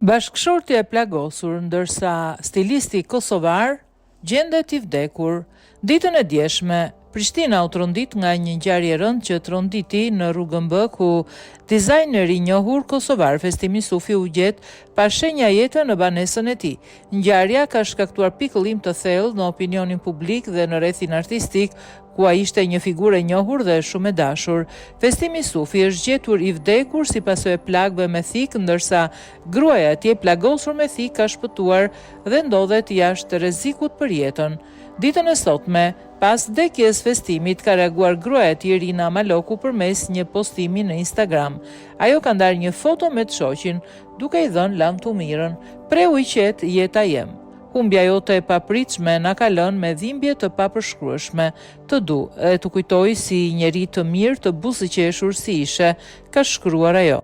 Bashkëshortja e plagosur, ndërsa stilisti kosovar gjendet i vdekur. Ditën e djeshme, Prishtina u trondit nga një ngjarje e rëndë që tronditi në rrugën B, ku dizajneri i njohur kosovar Festimi Sufi u gjet pa shenja jete në banesën e tij. Ngjarja ka shkaktuar pikëllim të thellë në opinionin publik dhe në rrethin artistik, ku ai ishte një figurë e njohur dhe shumë e dashur. Festimi Sufi është gjetur i vdekur si pasojë e plagëve me thikë, ndërsa gruaja e tij plagosur me thikë ka shpëtuar dhe ndodhet jashtë rrezikut për jetën. Ditën e sotme, pas vdekjes Festimit, ka reaguar gruaja e tij Rina Maloku përmes një postimi në Instagram. Ajo ka ndarë një foto me të shoqin, duke i dhënë lam të mirën. Preu i qetë jeta jem. Humbja jote e papritshme na ka lënë me dhimbje të papërshkrueshme. Të du e të kujtoj si njeri të mirë, të buzëqeshur si ishe, ka shkruar ajo.